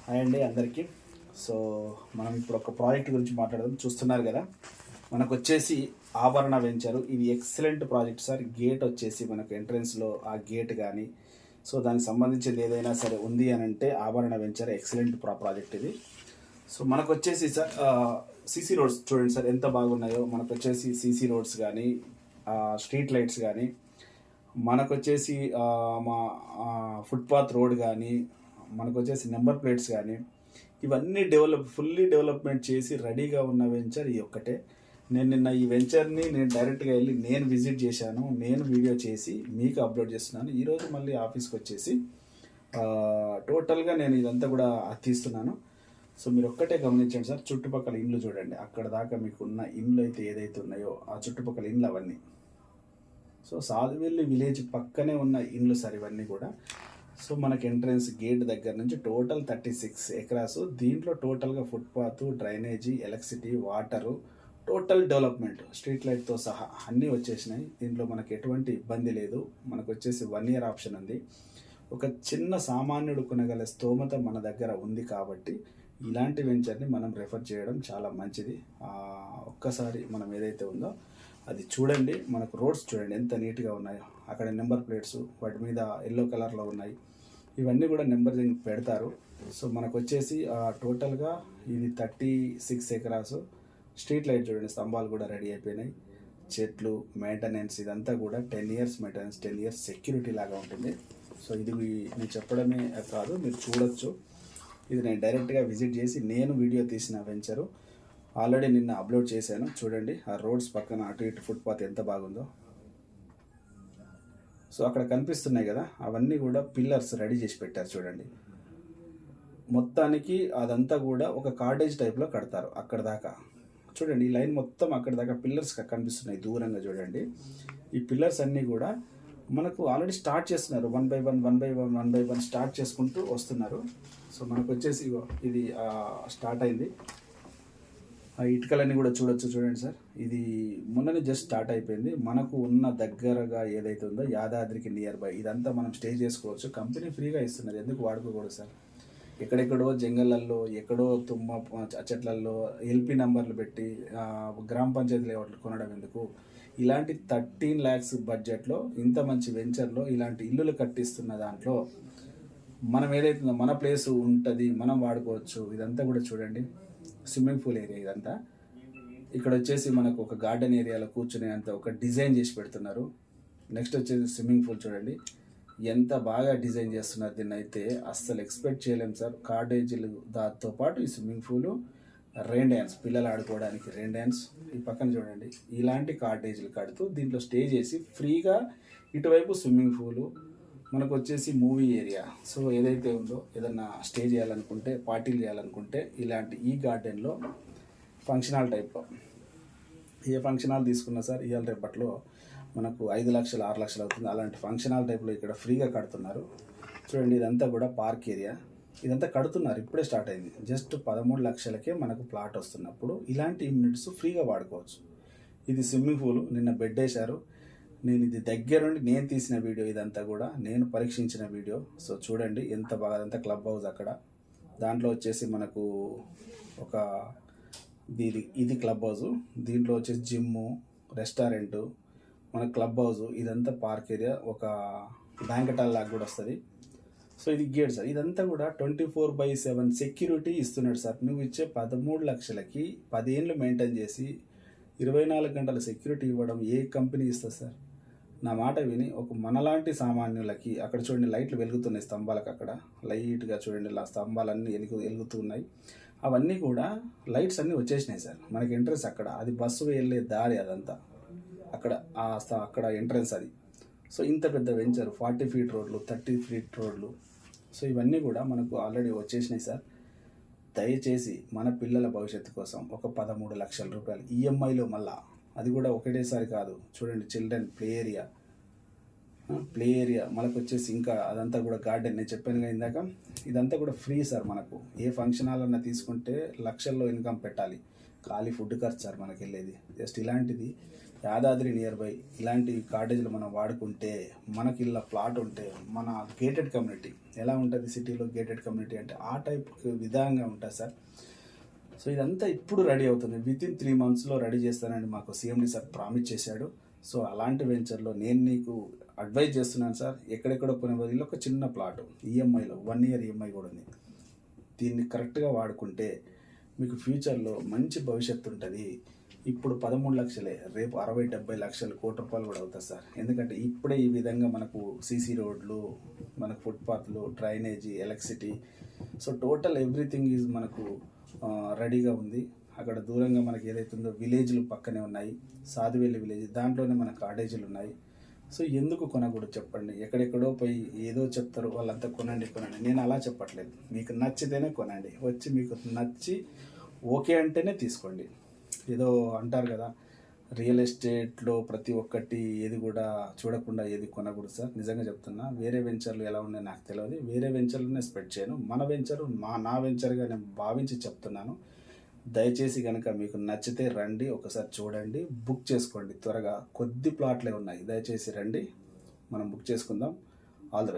Hi అండి అందరికీ. So మనం ఇప్పుడు ఒక ప్రాజెక్ట్ గురించి మాట్లాడదాం. చూస్తున్నారు కదా, మనకు వచ్చేసి ఆభరణ వెంచరు. ఇది ఎక్సలెంట్ ప్రాజెక్ట్ సార్. గేట్ వచ్చేసి మనకు ఎంట్రన్స్లో ఆ గేట్ కానీ సో దానికి సంబంధించింది ఏదైనా సరే ఉంది అని అంటే ఆభరణ వెంచర్ ఎక్సలెంట్ ప్రాజెక్ట్ ఇది. సో మనకు వచ్చేసి సార్ సీసీ రోడ్స్ చూడండి సార్ ఎంత బాగున్నాయో. మనకు వచ్చేసి సీసీ రోడ్స్ కానీ స్ట్రీట్ లైట్స్ కానీ మనకు వచ్చేసి మా ఫుట్పాత్ రోడ్ కానీ మనకు వచ్చేసి నెంబర్ ప్లేట్స్ కానీ ఇవన్నీ ఫుల్లీ డెవలప్మెంట్ చేసి రెడీగా ఉన్న వెంచర్ ఈ ఒక్కటే. నేను నిన్న ఈ వెంచర్ని డైరెక్ట్గా వెళ్ళి విజిట్ చేశాను. నేను వీడియో చేసి మీకు అప్లోడ్ చేస్తున్నాను. ఈరోజు మళ్ళీ ఆఫీస్కి వచ్చేసి టోటల్గా నేను ఇదంతా కూడా తీస్తున్నాను. సో మీరు ఒక్కటే గమనించండి సార్, చుట్టుపక్కల ఇండ్లు చూడండి. అక్కడ దాకా మీకు ఉన్న ఇండ్లు అయితే ఏదైతే ఉన్నాయో ఆ చుట్టుపక్కల ఇండ్లు అవన్నీ. సో సాధువెల్లి విలేజ్ పక్కనే ఉన్న ఇండ్లు సార్ ఇవన్నీ కూడా. సో మనకి ఎంట్రన్స్ గేట్ దగ్గర నుంచి టోటల్ 36 ఎకరాస్. దీంట్లో టోటల్గా footpath, drainage, electricity, water, total development street లైట్తో సహా అన్నీ వచ్చేసినాయి. దీంట్లో మనకు ఎటువంటి ఇబ్బంది లేదు. మనకు వచ్చేసి 1 year ఆప్షన్ ఉంది. ఒక చిన్న సామాన్యుడు కొనగల స్తోమత మన దగ్గర ఉంది కాబట్టి ఇలాంటి వెంచర్ని మనం రెఫర్ చేయడం చాలా మంచిది. ఒక్కసారి మనం ఏదైతే ఉందో అది చూడండి. మనకు రోడ్స్ చూడండి ఎంత నీట్గా ఉన్నాయో. అక్కడ నెంబర్ ప్లేట్స్ వాటి మీద ఎల్లో కలర్లో ఉన్నాయి. ఇవన్నీ కూడా నెంబరింగ్ పెడతారు. సో మనకు వచ్చేసి టోటల్గా ఇది 36 ఎకరాస్. స్ట్రీట్ లైట్ చూడండి, స్తంభాలు కూడా రెడీ అయిపోయినాయి. చెట్లు, మెయింటెనెన్స్ ఇదంతా కూడా 10 years మెయింటెనెన్స్, 10 years సెక్యూరిటీ లాగా ఉంటుంది. సో ఇది నేను చెప్పడమే కాదు, మీరు చూడొచ్చు. ఇది నేను డైరెక్ట్గా విజిట్ చేసి నేను వీడియో తీసిన వెంచరు. ఆల్రెడీ నిన్న అప్లోడ్ చేశాను. చూడండి ఆ రోడ్స్ పక్కన అటు ఇటు ఫుట్పాత్ ఎంత బాగుందో. సో అక్కడ కనిపిస్తున్నాయి కదా, అవన్నీ కూడా పిల్లర్స్ రెడీ చేసి పెట్టారు చూడండి. మొత్తానికి అదంతా కూడా ఒక కాటేజ్ టైప్లో కడతారు. అక్కడ దాకా చూడండి, ఈ లైన్ మొత్తం అక్కడ దాకా పిల్లర్స్ కనిపిస్తున్నాయి దూరంగా చూడండి. ఈ పిల్లర్స్ అన్నీ కూడా మనకు ఆల్రెడీ స్టార్ట్ చేస్తున్నారు. 1 by 1 స్టార్ట్ చేసుకుంటూ వస్తున్నారు. సో మనకు వచ్చేసి ఇది స్టార్ట్ అయింది. ఆ ఇటుకలన్నీ కూడా చూడండి సార్. ఇది మొన్ననే జస్ట్ స్టార్ట్ అయిపోయింది. మనకు ఉన్న దగ్గరగా ఏదైతే ఉందో యాదాద్రికి నియర్ బై ఇదంతా మనం స్టే చేసుకోవచ్చు. కంపెనీ ఫ్రీగా ఇస్తున్నది, ఎందుకు వాడుకోకూడదు సార్? ఎక్కడెక్కడో జంగళ్ళల్లో, ఎక్కడో తుమ్మ చెట్లల్లో ఎల్పి నంబర్లు పెట్టి గ్రామ పంచాయతీ లేఅవుట్లు కొనడం ఎందుకు? ఇలాంటి 13 lakhs బడ్జెట్లో ఇంత మంచి వెంచర్లో ఇలాంటి ఇల్లులు కట్టిస్తున్న దాంట్లో మనం ఏదైతుందో మన ప్లేస్ ఉంటుంది, మనం వాడుకోవచ్చు. ఇదంతా కూడా చూడండి, స్విమ్మింగ్ పూల్ ఏరియా ఇదంతా. ఇక్కడ వచ్చేసి మనకు ఒక గార్డెన్ ఏరియాలో కూర్చునే అంత ఒక డిజైన్ చేసి పెడుతున్నారు. నెక్స్ట్ వచ్చేసి స్విమ్మింగ్ పూల్ చూడండి ఎంత బాగా డిజైన్ చేస్తున్నారు. దీన్ని అయితే అస్సలు ఎక్స్పెక్ట్ చేయలేము సార్. కాటేజీలు దాంతో పాటు ఈ స్విమ్మింగ్ పూలు, రెయిన్ డ్యాన్స్, పిల్లలు ఆడుకోవడానికి రెయిన్ డ్యాన్స్. ఈ పక్కన చూడండి ఇలాంటి కాటేజీలు కడుతూ దీంట్లో స్టే చేసి ఫ్రీగా ఇటువైపు స్విమ్మింగ్ పూలు, మనకు వచ్చేసి మూవీ ఏరియా. సో ఏదైతే ఉందో ఏదన్నా స్టే చేయాలనుకుంటే, పార్టీలు చేయాలనుకుంటే ఇలాంటి ఈ గార్డెన్లో ఫంక్షన్ హాల్ టైప్లో ఏ ఫంక్షన్ హాల్ తీసుకున్నా సార్ ఇవాళ రేపట్లో మనకు 5 లక్షలు 6 లక్షలు అవుతుంది. అలాంటి ఫంక్షన్ హాల్ టైప్లో ఇక్కడ ఫ్రీగా కడుతున్నారు. చూడండి ఇదంతా కూడా పార్క్ ఏరియా. ఇదంతా కడుతున్నారు, ఇప్పుడే స్టార్ట్ అయింది. జస్ట్ 13 లక్షలకే మనకు ప్లాట్ వస్తున్నప్పుడు ఇలాంటి యూనిట్స్ ఫ్రీగా వాడుకోవచ్చు. ఇది స్విమ్మింగ్ పూల్, నిన్న బెడ్ వేశారు. నేను ఇది దగ్గరుండి నేను తీసిన వీడియో, ఇదంతా కూడా నేను పరీక్షించిన వీడియో. సో చూడండి ఎంత బాగా. అదంతా క్లబ్ హౌస్. అక్కడ దాంట్లో వచ్చేసి మనకు ఒక ఇది క్లబ్ హౌస్. దీంట్లో వచ్చేసి జిమ్ము, రెస్టారెంటు, మన క్లబ్ హౌస్, ఇదంతా పార్క్ ఏరియా, ఒక బ్యాంకెట్ హాల్ లాగా కూడా వస్తుంది. సో ఇది గేట్ సార్. ఇదంతా కూడా 24/7 సెక్యూరిటీ ఇస్తున్నాడు సార్. నువ్వు ఇచ్చే 13 లక్షలకి 10 ఏళ్ళు మెయింటైన్ చేసి 24 గంటల సెక్యూరిటీ ఇవ్వడం ఏ కంపెనీ ఇస్తుంది సార్? నా మాట విని ఒక మనలాంటి సామాన్యులకి, అక్కడ చూడండి లైట్లు వెలుగుతున్నాయి స్తంభాలకు. అక్కడ లైట్గా చూడండి స్తంభాలన్నీ వెలుగుతున్నాయి. అవన్నీ కూడా లైట్స్ అన్నీ వచ్చేసినాయి సార్. మనకి ఎంట్రన్స్ అక్కడ, అది బస్సు వెళ్ళే దారి అదంతా అక్కడ ఎంట్రన్స్ అది. సో ఇంత పెద్ద వెంచర్, 40 feet రోడ్లు, 30 feet రోడ్లు. సో ఇవన్నీ కూడా మనకు ఆల్రెడీ వచ్చేసినాయి సార్. దయచేసి మన పిల్లల భవిష్యత్తు కోసం ఒక 13 లక్షల రూపాయలు ఈఎంఐలో, మళ్ళా అది కూడా ఒకటేసారి కాదు. చూడండి చిల్డ్రన్ ప్లే ఏరియా మనకు వచ్చేసి ఇంకా అదంతా కూడా గార్డెన్. నేను చెప్పాను ఇందాక, ఇదంతా కూడా ఫ్రీ సార్. మనకు ఏ ఫంక్షన్ హాల్ అన్నా తీసుకుంటే లక్షల్లో ఇన్కమ్ పెట్టాలి. ఖాళీ ఫుడ్ ఖర్చు సార్ మనకి వెళ్ళేది. జస్ట్ ఇలాంటిది యాదాద్రి నియర్ బై ఇలాంటి కాటేజీలు మనం వాడుకుంటే మనకి ఇలా ప్లాట్ ఉంటే మన గేటెడ్ కమ్యూనిటీ ఎలా ఉంటుంది సిటీలో గేటెడ్ కమ్యూనిటీ అంటే ఆ టైప్ విధంగా ఉంటుంది సార్. సో ఇదంతా ఇప్పుడు రెడీ అవుతుంది. వితిన్ 3 monthsలో రెడీ చేస్తానని మాకు సిఎండి సార్ ప్రామిస్ చేశాడు. సో అలాంటి వెంచర్లో నేను నీకు అడ్వైజ్ చేస్తున్నాను సార్. ఎక్కడెక్కడో కొనే బదులు ఒక చిన్న ప్లాట్ ఈఎంఐలో 1 year ఈఎంఐ కూడా ఉంది. దీన్ని కరెక్ట్గా వాడుకుంటే మీకు ఫ్యూచర్లో మంచి భవిష్యత్తు ఉంటుంది. ఇప్పుడు 13 లక్షలే, రేపు 60-70 లక్షలు, కోటి రూపాయలు కూడా అవుతుంది సార్. ఎందుకంటే ఇప్పుడే ఈ విధంగా మనకు సీసీ రోడ్లు, మనకు ఫుట్పాత్లు, drainage, electricity, so total everything is మనకు రెడీగా ఉంది. అక్కడ దూరంగా మనకి ఏదైతుందో విలేజ్లు పక్కనే ఉన్నాయి. సాధువెల్లి విలేజ్ దాంట్లోనే మన కాటేజీలు ఉన్నాయి. సో ఎందుకు కొనకూడదు చెప్పండి. ఎక్కడెక్కడో పోయి ఏదో చెప్తారు వాళ్ళంతా కొనండి. నేను అలా చెప్పట్లేదు. మీకు నచ్చితేనే కొనండి. వచ్చి మీకు నచ్చి ఓకే అంటేనే తీసుకోండి. ఏదో అంటారు కదా, రియల్ ఎస్టేట్లో ప్రతి ఒక్కటి ఏది కూడా చూడకుండా ఏది కొనకూడదు సార్. నిజంగా చెప్తున్నా. వేరే వెంచర్లు ఎలా ఉన్నాయో నాకు తెలియదు. వేరే వెంచర్లోనే స్పెడ్ చేయను. మన వెంచరు నా వెంచర్గా నేను భావించి చెప్తున్నాను. దయచేసి కనుక మీకు నచ్చితే రండి, ఒకసారి చూడండి, బుక్ చేసుకోండి. త్వరగా కొద్ది ప్లాట్లే ఉన్నాయి. దయచేసి రండి, మనం బుక్ చేసుకుందాం. All the best.